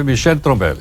Michele Trombelli.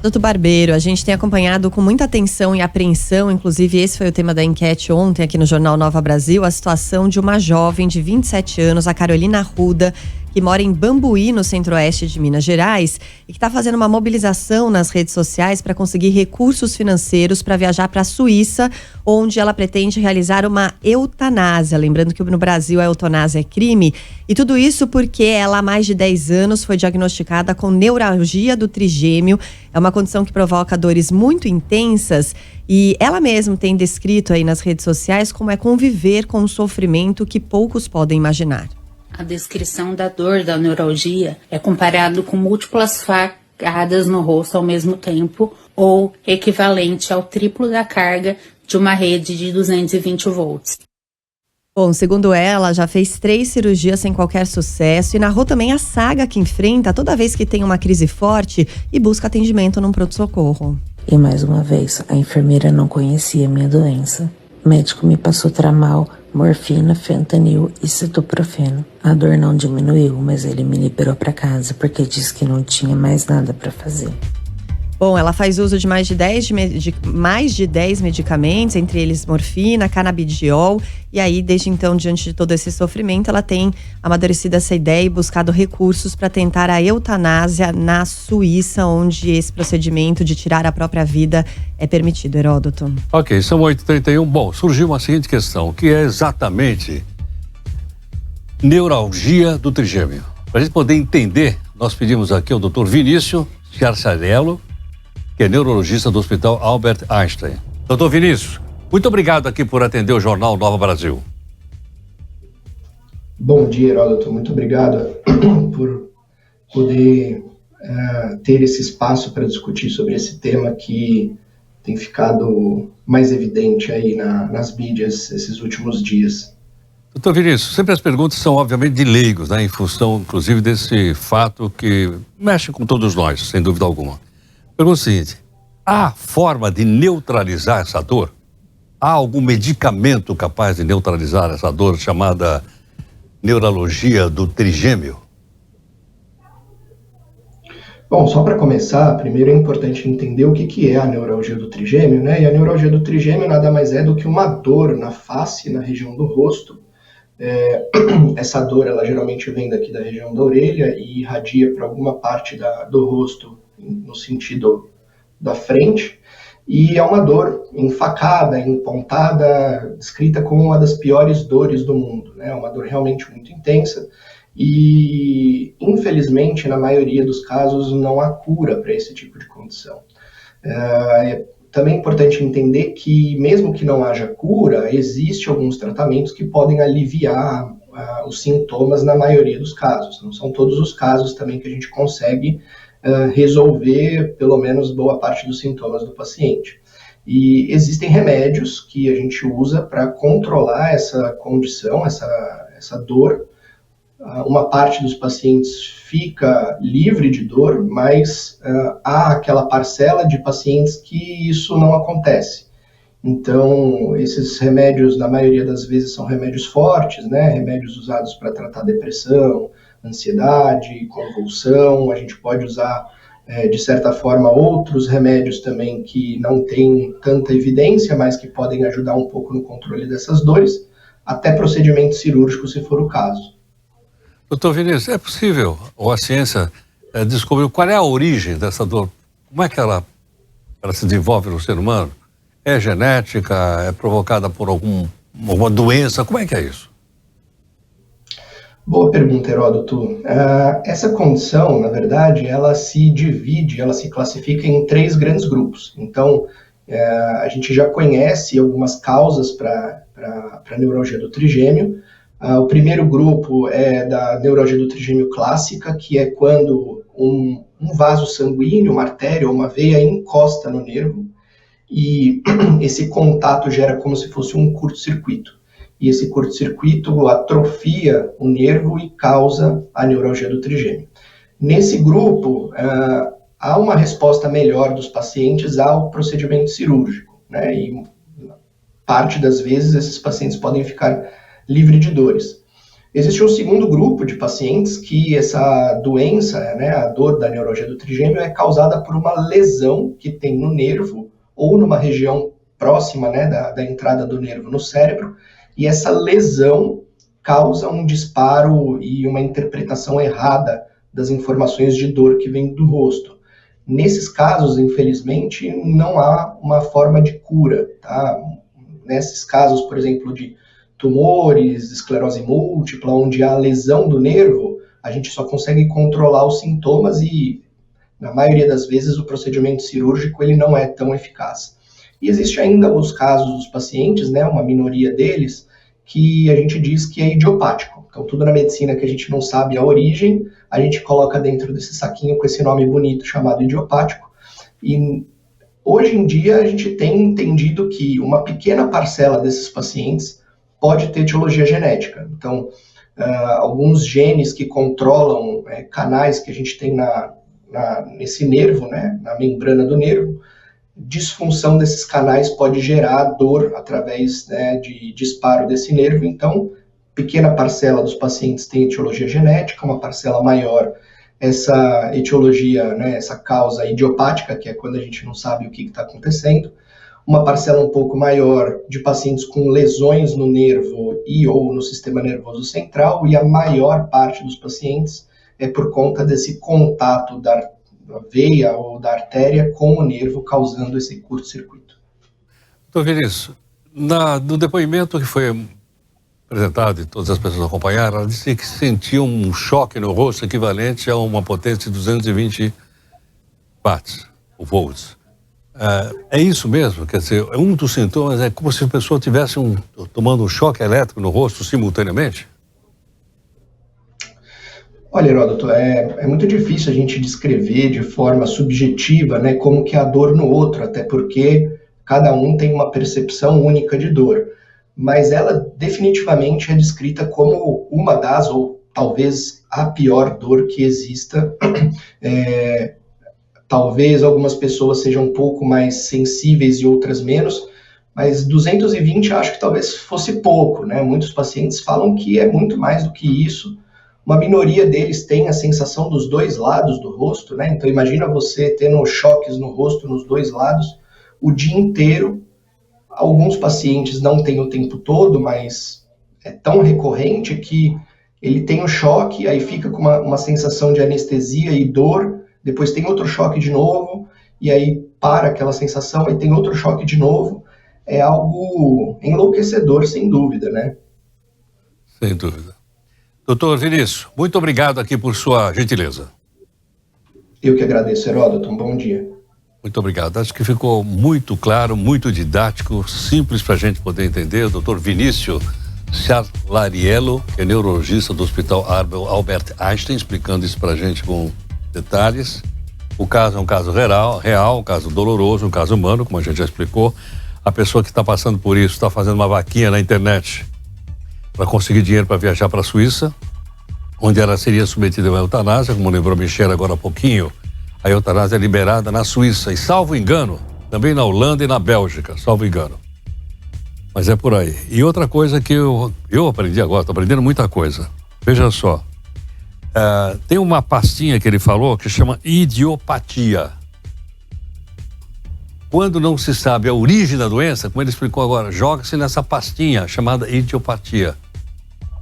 Doutor Barbeiro, a gente tem acompanhado com muita atenção e apreensão, inclusive esse foi o tema da enquete ontem aqui no Jornal Nova Brasil, a situação de uma jovem de 27 anos, a Carolina Arruda, que mora em Bambuí, no centro-oeste de Minas Gerais, e que está fazendo uma mobilização nas redes sociais para conseguir recursos financeiros para viajar para a Suíça, onde ela pretende realizar uma eutanásia. Lembrando que no Brasil a eutanásia é crime, e tudo isso porque ela há mais de 10 anos foi diagnosticada com neuralgia do trigêmeo. É uma condição que provoca dores muito intensas e ela mesma tem descrito aí nas redes sociais como é conviver com um sofrimento que poucos podem imaginar. A descrição da dor da neuralgia é comparado com múltiplas facadas no rosto ao mesmo tempo ou equivalente ao triplo da carga de uma rede de 220 volts. Bom, segundo ela, já fez 3 cirurgias sem qualquer sucesso e narrou também a saga que enfrenta toda vez que tem uma crise forte e busca atendimento num pronto-socorro. E mais uma vez, a enfermeira não conhecia minha doença. O médico me passou tramal, morfina, fentanil e cetoprofeno. A dor não diminuiu, mas ele me liberou para casa porque disse que não tinha mais nada para fazer. Bom, ela faz uso de mais de 10 medicamentos, entre eles morfina, canabidiol. E aí, desde então, diante de todo esse sofrimento, ela tem amadurecido essa ideia e buscado recursos para tentar a eutanásia na Suíça, onde esse procedimento de tirar a própria vida é permitido, Heródoto. Ok, são 8h31. Bom, surgiu uma seguinte questão, que é exatamente neuralgia do trigêmeo. Para a gente poder entender, nós pedimos aqui ao Dr. Vinícius Sciarciarello, que é neurologista do Hospital Albert Einstein. Doutor Vinícius, muito obrigado aqui por atender o Jornal Nova Brasil. Bom dia, Heródoto. Muito obrigado por poder ter esse espaço para discutir sobre esse tema que tem ficado mais evidente aí nas mídias esses últimos dias. Doutor Vinícius, sempre as perguntas são obviamente de leigos, né, em função inclusive desse fato que mexe com todos nós, sem dúvida alguma. Pergunta o seguinte, há forma de neutralizar essa dor? Há algum medicamento capaz de neutralizar essa dor chamada neuralgia do trigêmeo? Bom, só para começar, primeiro é importante entender o que é a neuralgia do trigêmeo, né? E a neuralgia do trigêmeo nada mais é do que uma dor na face, na região do rosto. Essa dor, ela geralmente vem daqui da região da orelha e irradia para alguma parte do rosto, no sentido da frente, e é uma dor enfacada, empontada, descrita como uma das piores dores do mundo, né? É uma dor realmente muito intensa e, infelizmente, na maioria dos casos, não há cura para esse tipo de condição. É também importante entender que, mesmo que não haja cura, existem alguns tratamentos que podem aliviar os sintomas na maioria dos casos. Não são todos os casos também que a gente consegue resolver pelo menos boa parte dos sintomas do paciente. E existem remédios que a gente usa para controlar essa condição, essa dor. Uma parte dos pacientes fica livre de dor, mas há aquela parcela de pacientes que isso não acontece. Então, esses remédios, na maioria das vezes, são remédios fortes, né? Remédios usados para tratar depressão, ansiedade, convulsão. A gente pode usar, de certa forma, outros remédios também que não têm tanta evidência, mas que podem ajudar um pouco no controle dessas dores, até procedimento cirúrgico, se for o caso. Doutor Vinícius, é possível, ou a ciência descobriu qual é a origem dessa dor? Como é que ela se desenvolve no ser humano? É genética? É provocada por alguma doença? Como é que é isso? Boa pergunta, Heródoto. Essa condição, na verdade, ela se classifica em 3 grandes grupos. Então, a gente já conhece algumas causas para a neuralgia do trigêmeo. O primeiro grupo é da neuralgia do trigêmeo clássica, que é quando um vaso sanguíneo, uma artéria ou uma veia encosta no nervo e esse contato gera como se fosse um curto-circuito. E esse curto-circuito atrofia o nervo e causa a neuralgia do trigêmeo. Nesse grupo, há uma resposta melhor dos pacientes ao procedimento cirúrgico, né? E parte das vezes esses pacientes podem ficar livres de dores. Existe um segundo grupo de pacientes que essa doença, né, a dor da neuralgia do trigêmeo, é causada por uma lesão que tem no nervo ou numa região próxima, né, da entrada do nervo no cérebro, e essa lesão causa um disparo e uma interpretação errada das informações de dor que vem do rosto. Nesses casos, infelizmente, não há uma forma de cura, tá? Nesses casos, por exemplo, de tumores, esclerose múltipla, onde há lesão do nervo, a gente só consegue controlar os sintomas e, na maioria das vezes, o procedimento cirúrgico ele não é tão eficaz. E existe ainda os casos dos pacientes, né, uma minoria deles, que a gente diz que é idiopático. Então, tudo na medicina que a gente não sabe a origem, a gente coloca dentro desse saquinho com esse nome bonito chamado idiopático. E hoje em dia a gente tem entendido que uma pequena parcela desses pacientes pode ter etiologia genética. Então, alguns genes que controlam canais que a gente tem nesse nervo, né, na membrana do nervo, disfunção desses canais pode gerar dor através, né, de disparo desse nervo. Então, pequena parcela dos pacientes tem etiologia genética, uma parcela maior essa etiologia, né, essa causa idiopática, que é quando a gente não sabe o que está acontecendo, uma parcela um pouco maior de pacientes com lesões no nervo e ou no sistema nervoso central, e a maior parte dos pacientes é por conta desse contato da veia ou da artéria com o nervo, causando esse curto-circuito. Doutor Vinícius, no depoimento que foi apresentado e todas as pessoas acompanharam, ela disse que sentia um choque no rosto equivalente a uma potência de 220 watts, ou volts. É isso mesmo? Quer dizer, um dos sintomas é como se a pessoa estivesse tomando um choque elétrico no rosto simultaneamente? Olha, Heródoto, é muito difícil a gente descrever de forma subjetiva, né, como que é a dor no outro, até porque cada um tem uma percepção única de dor. Mas ela definitivamente é descrita como uma das, ou talvez a pior dor que exista. Talvez algumas pessoas sejam um pouco mais sensíveis e outras menos, mas 220 acho que talvez fosse pouco, né? Muitos pacientes falam que é muito mais do que isso. Uma minoria deles tem a sensação dos dois lados do rosto, né? Então imagina você tendo choques no rosto nos dois lados o dia inteiro. Alguns pacientes não têm o tempo todo, mas é tão recorrente que ele tem o choque, aí fica com uma sensação de anestesia e dor, depois tem outro choque de novo, e aí para aquela sensação, aí tem outro choque de novo. É algo enlouquecedor, sem dúvida, né? Sem dúvida. Doutor Vinícius, muito obrigado aqui por sua gentileza. Eu que agradeço, Heródoto. Um bom dia. Muito obrigado. Acho que ficou muito claro, muito didático, simples para a gente poder entender. O doutor Vinícius Charlariello, que é neurologista do Hospital Albert Einstein, explicando isso para a gente com detalhes. O caso é um caso real, um caso doloroso, um caso humano, como a gente já explicou. A pessoa que está passando por isso está fazendo uma vaquinha na internet para conseguir dinheiro para viajar para a Suíça, onde ela seria submetida a uma eutanásia, como lembrou Michel agora há pouquinho. A eutanásia é liberada na Suíça e, salvo engano, também na Holanda e na Bélgica, salvo engano. Mas é por aí. E outra coisa que eu aprendi agora, estou aprendendo muita coisa. Veja só. Tem uma pastinha que ele falou que chama idiopatia. Quando não se sabe a origem da doença, como ele explicou agora, joga-se nessa pastinha chamada idiopatia.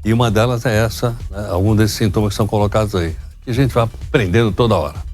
E uma delas é essa, né, algum desses sintomas que são colocados aí. E a gente vai aprendendo toda hora.